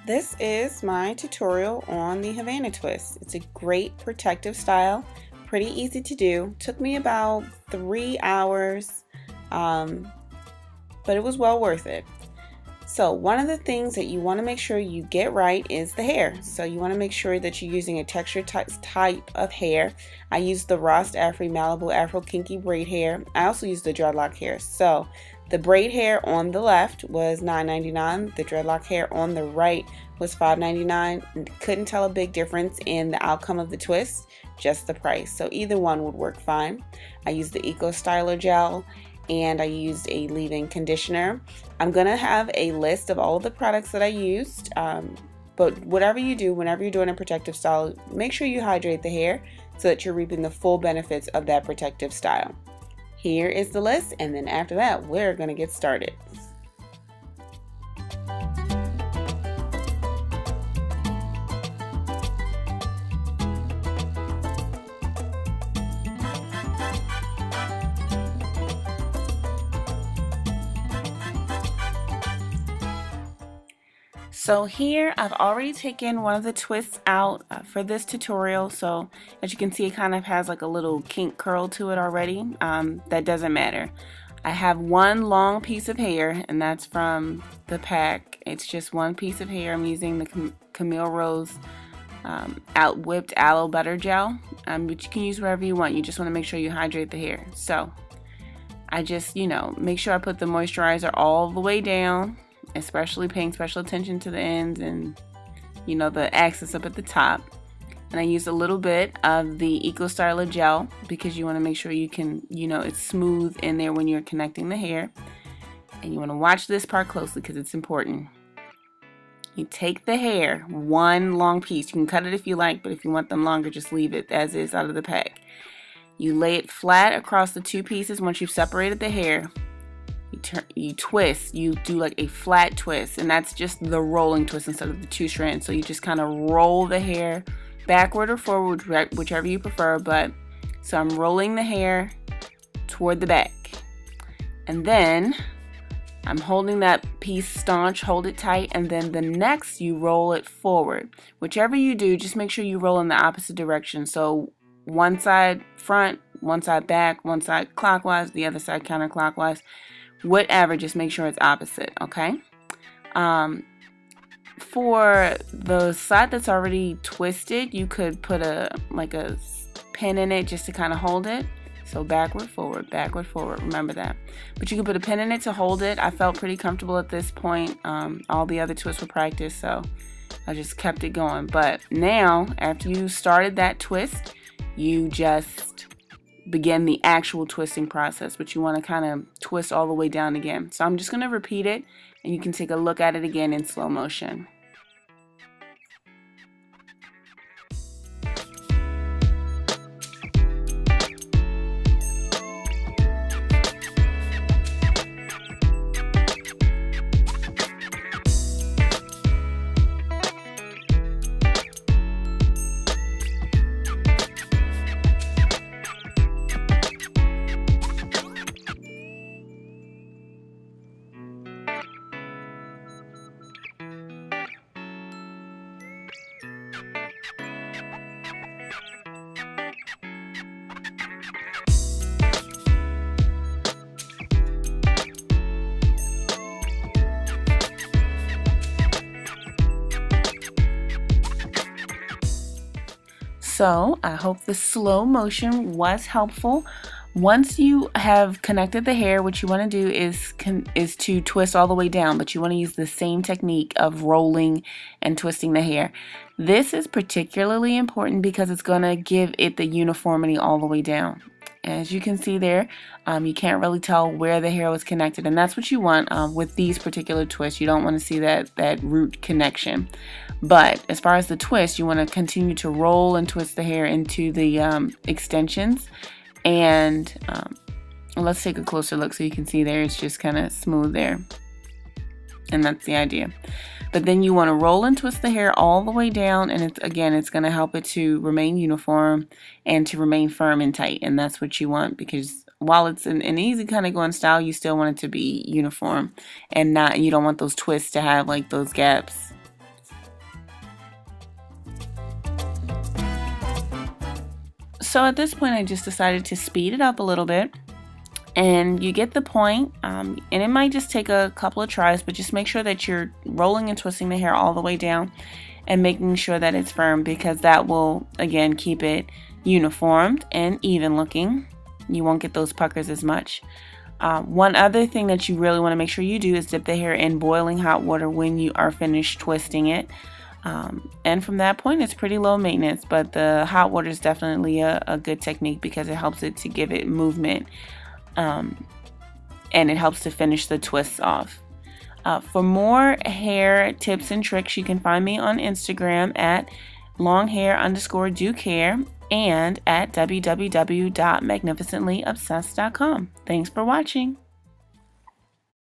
This is my tutorial on the Havana Twist. It's a great protective style, pretty easy to do. Took me about 3 hours, but it was well worth it. So one of the things that you want to make sure you get right is the hair. So you want to make sure that you're using a textured type of hair. I used the Rost Afri Malibu Afro Kinky braid hair. I also used the dreadlock hair. So the braid hair on the left was $9.99. The dreadlock hair on the right was $5.99. Couldn't tell a big difference in the outcome of the twist, just the price. So either one would work fine. I used the Eco Styler gel and I used a leave-in conditioner. I'm gonna have a list of all of the products that I used, but whatever you do, whenever you're doing a protective style, make sure you hydrate the hair so that you're reaping the full benefits of that protective style. Here is the list, and then after that, we're gonna get started. So here I've already taken one of the twists out for this tutorial. So as you can see, it kind of has like a little kink curl to it already. That doesn't matter. I have one long piece of hair, and that's from the pack. It's just one piece of hair. I'm using the Camille Rose whipped aloe butter gel, but you can use whatever you want. You just want to make sure you hydrate the hair. So I just, make sure I put the moisturizer all the way down, especially paying special attention to the ends and the axis up at the top. And I use a little bit of the Eco Styler gel because you want to make sure you can, it's smooth in there when you're connecting the hair. And you want to watch this part closely because it's important. You take the hair, one long piece. You can cut it if you like, but if you want them longer, just leave it as is out of the pack. You lay it flat across the two pieces once you've separated the hair. You twist, you do like a flat twist, and that's just the rolling twist instead of the two strands. So you just kind of roll the hair backward or forward, whichever you prefer. So I'm rolling the hair toward the back, and then I'm holding that piece staunch, hold it tight, and then the next you roll it forward. Whichever you do, just make sure you roll in the opposite direction. So one side front, one side back, one side clockwise, the other side counterclockwise. Whatever, just make sure it's opposite, okay? For the side that's already twisted, you could put a pin in it just to kind of hold it. So backward, forward, remember that. But you can put a pin in it to hold it. I felt pretty comfortable at this point. All the other twists were practice, so I just kept it going. But now, after you started that twist, you just begin the actual twisting process, but you want to kind of twist all the way down again. So I'm just going to repeat it, and you can take a look at it again in slow motion. So I hope the slow motion was helpful. Once you have connected the hair, what you want to do is to twist all the way down, but you want to use the same technique of rolling and twisting the hair. This is particularly important because it's going to give it the uniformity all the way down. As you can see there, you can't really tell where the hair was connected, and that's what you want with these particular twists. You don't want to see that root connection. But as far as the twist, you want to continue to roll and twist the hair into the extensions. And let's take a closer look so you can see there it's just kind of smooth there. And that's the idea. But then you want to roll and twist the hair all the way down, and it's going to help it to remain uniform and to remain firm and tight. And that's what you want, because while it's an easy kind of going style, you still want it to be uniform and you don't want those twists to have like those gaps. So at this point I just decided to speed it up a little bit, and you get the point. And it might just take a couple of tries, but just make sure that you're rolling and twisting the hair all the way down and making sure that it's firm, because that will again keep it uniformed and even looking. You won't get those puckers as much. One other thing that you really want to make sure you do is dip the hair in boiling hot water when you are finished twisting it. And from that point, it's pretty low maintenance, but the hot water is definitely a good technique because it helps it to give it movement, and it helps to finish the twists off. For more hair tips and tricks, you can find me on Instagram at longhair_do-care and at www.magnificentlyobsessed.com. Thanks for watching.